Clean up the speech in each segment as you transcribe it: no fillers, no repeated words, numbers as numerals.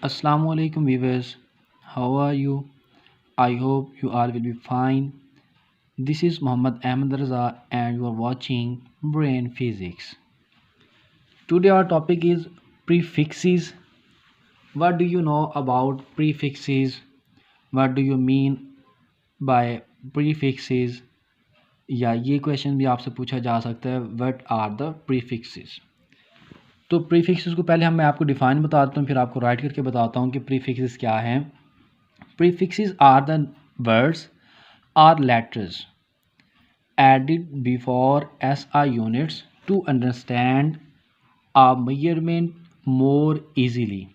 Assalamu alaikum viewers. How are you? I hope you all will be fine. This is Muhammad Ahmed Raza and you are watching Brain Physics. Today our topic is prefixes. What do you know about prefixes? What do you mean by prefixes? या ये question भी आपसे पूछा जा सकता है, what are the prefixes. तो prefixes को पहले मैं आपको डिफाइन बताता हूँ, फिर आपको राइट करके बताता हूँ कि प्रीफिक्सेस क्या हैं। Prefixes are the words or letters added before SI units to understand a measurement more easily.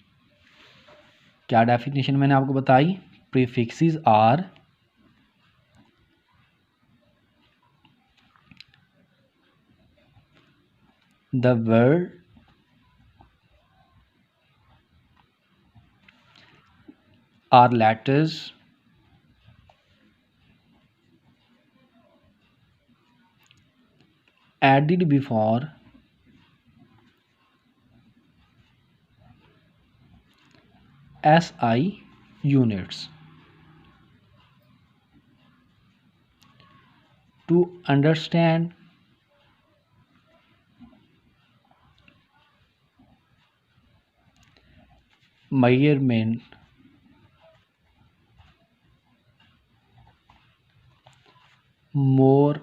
क्या डेफिनेशन मैंने आपको बताई? Prefixes are the word or letters added before SI units to understand measurement more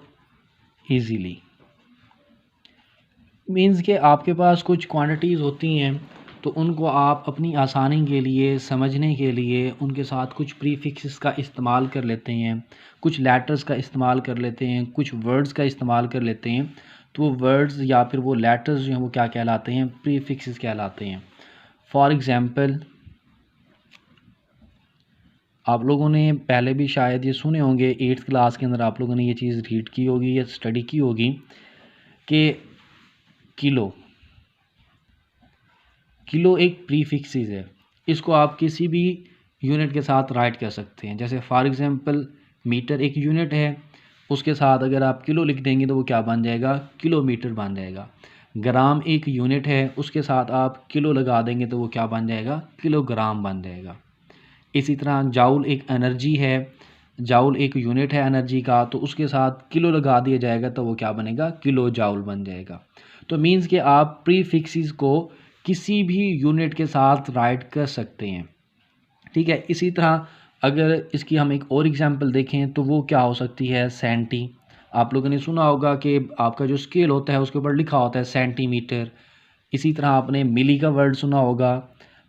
easily। Means कि आपके पास कुछ quantities होती हैं तो उनको आप अपनी आसानी के लिए समझने के लिए उनके साथ कुछ प्रीफिक्सेस का इस्तेमाल कर लेते हैं, कुछ लेटर्स का इस्तेमाल कर लेते हैं, कुछ वर्ड्स का इस्तेमाल कर लेते हैं। तो वो वर्ड्स या फिर वो लेटर्स जो हैं वो क्या कहलाते हैं? प्रीफिक्सेस कहलाते हैं। फॉर एग्ज़ाम्पल, आप लोगों ने पहले भी शायद ये सुने होंगे, 8th क्लास के अंदर आप लोगों ने ये चीज़ रीड की होगी या स्टडी की होगी कि किलो एक प्रीफिक्सेस है। इसको आप किसी भी यूनिट के साथ राइट कर सकते हैं। जैसे फॉर एग्जांपल मीटर एक यूनिट है, उसके साथ अगर आप किलो लिख देंगे तो वो क्या बन जाएगा? किलोमीटर बन जाएगा। ग्राम एक यूनिट है, उसके साथ आप किलो लगा देंगे तो वो क्या बन जाएगा? किलोग्राम बन जाएगा। इसी तरह जाउल एक एनर्जी है, जाउल एक यूनिट है एनर्जी का, तो उसके साथ किलो लगा दिया जाएगा तो वो क्या बनेगा? किलो जाउल बन जाएगा। तो मीन्स कि आप प्रीफिक्सेस को किसी भी यूनिट के साथ राइट कर सकते हैं, ठीक है। इसी तरह अगर इसकी हम एक और एग्जांपल देखें तो वो क्या हो सकती है? सेंटी। आप लोगों ने सुना होगा कि आपका जो स्केल होता है उसके ऊपर लिखा होता है सेंटीमीटर। इसी तरह आपने मिली का वर्ड सुना होगा,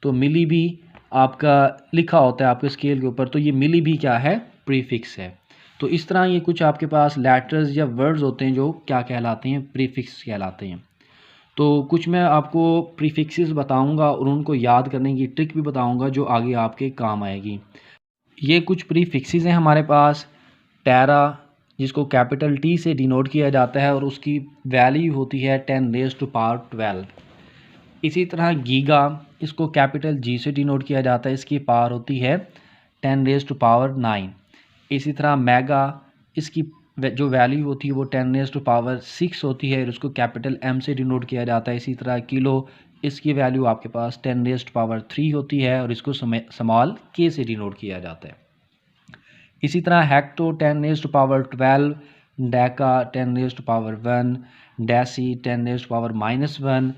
तो मिली भी आपका लिखा होता है आपके स्केल के ऊपर, तो ये मिली भी क्या है? प्रीफिक्स है। तो इस तरह ये कुछ आपके पास लेटर्स या वर्ड्स होते हैं जो क्या कहलाते हैं? प्रीफिक्स कहलाते हैं। तो कुछ मैं आपको प्रीफिक्सेस बताऊंगा और उनको याद करने की ट्रिक भी बताऊंगा जो आगे आपके काम आएगी। ये कुछ प्रीफिक्सेस हैं हमारे पास। टेरा, जिसको कैपिटल टी से डिनोट किया जाता है और उसकी वैल्यू होती है 10⁻12। इसी तरह गीगा, इसको कैपिटल जी से डिनोट किया जाता है, इसकी पावर होती है 10⁻9। इसी तरह मेगा, इसकी जो वैल्यू होती है वो 10⁻6 होती है और उसको कैपिटल एम से डिनोट किया जाता है। इसी तरह किलो, इसकी वैल्यू आपके पास 10⁻3 होती है और इसको स्मॉल के से डिनोट किया जाता है। इसी तरह हेक्टो 10⁻12, डेका 10⁻1, डेसी 10⁻−1,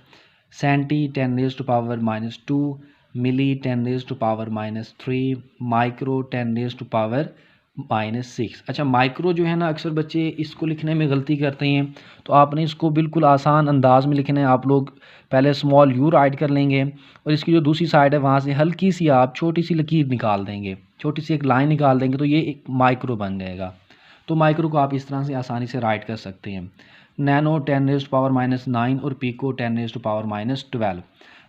सेंटी 10⁻−2, मिली 10⁻−3, माइक्रो 10⁻−6। अच्छा, माइक्रो जो है ना, अक्सर बच्चे इसको लिखने में गलती करते हैं, तो आपने इसको बिल्कुल आसान अंदाज में लिखना है। आप लोग पहले स्मॉल यू राइट कर लेंगे और इसकी जो दूसरी साइड है वहाँ से हल्की सी आप छोटी सी लकीर निकाल देंगे, छोटी सी एक लाइन निकाल देंगे, तो ये एक माइक्रो बन जाएगा। तो माइक्रो को आप इस तरह से आसानी से राइट कर सकते हैं। नैनो 10⁻⁻9 और पीको 10⁻⁻12।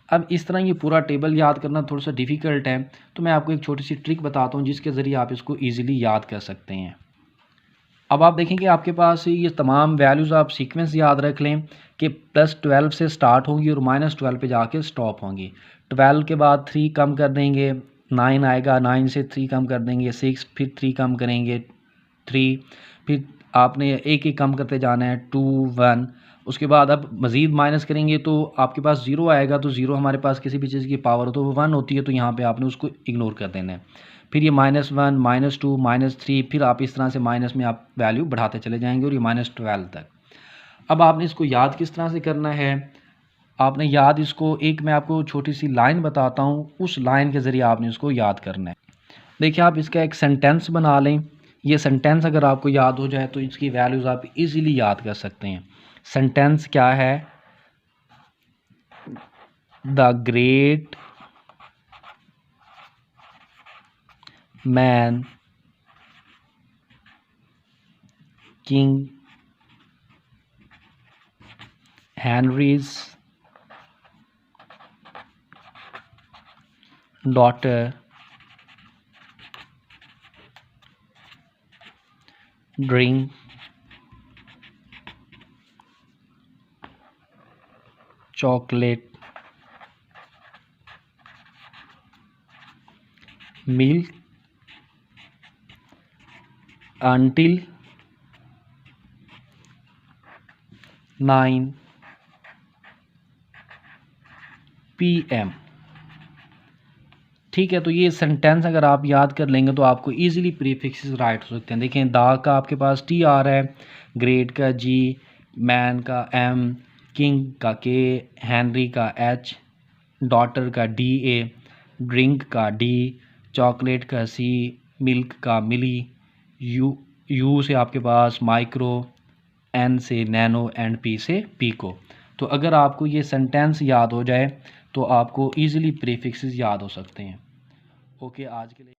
अब इस तरह ये पूरा टेबल याद करना थोड़ा सा डिफ़िकल्ट है, तो मैं आपको एक छोटी सी ट्रिक बताता हूँ जिसके ज़रिए आप इसको ईज़िली याद कर सकते हैं। अब आप देखें कि आपके पास ये तमाम वैल्यूज़ आप सीक्वेंस याद रख लें कि +12 से स्टार्ट होंगी और -12 पे जाके स्टॉप होंगी। 12 के बाद 3 कम कर देंगे, 9 आएगा, 9 से 3 कम कर देंगे 6, फिर 3 कम करेंगे 3, फिर आपने एक कम करते जाना है 2, 1, उसके बाद अब मज़ीद माइनस करेंगे तो आपके पास ज़ीरो आएगा, तो ज़ीरो हमारे पास किसी भी चीज़ की पावर हो तो वो 1 होती है, तो यहाँ पे आपने उसको इग्नोर कर देना है। फिर ये -1 -2 -3, फिर आप इस तरह से माइनस में आप वैल्यू बढ़ाते चले जाएंगे और ये -12 तक। अब आपने इसको याद किस तरह से करना है, आपने याद इसको, एक मैं आपको छोटी सी लाइन बताता हूँ, उस लाइन के ज़रिए आपने इसको याद करना है। देखिए आप इसका एक सेंटेंस बना लें, ये सेंटेंस अगर आपको याद हो जाए तो इसकी वैल्यूज़ आप इजीली याद कर सकते हैं। सेंटेंस क्या है, the great man king Henrys daughter drink chocolate milk until 9 PM। ठीक है, तो ये सेंटेंस अगर आप याद कर लेंगे तो आपको इजीली प्रीफिक्सेस राइट हो सकते हैं। देखें, दा का आपके पास टी आ रहा है, ग्रेट का जी, मैन का एम, किंग का के, हेनरी का एच, डॉटर का डी ए, ड्रिंक का डी, चॉकलेट का सी, मिल्क का मिली, यू से आपके पास माइक्रो, एन से नैनो एंड पी से पीको। तो अगर आपको ये सेंटेंस याद हो जाए तो आपको इजीली प्रीफिक्सेस याद हो सकते हैं। ओके, आज के लिए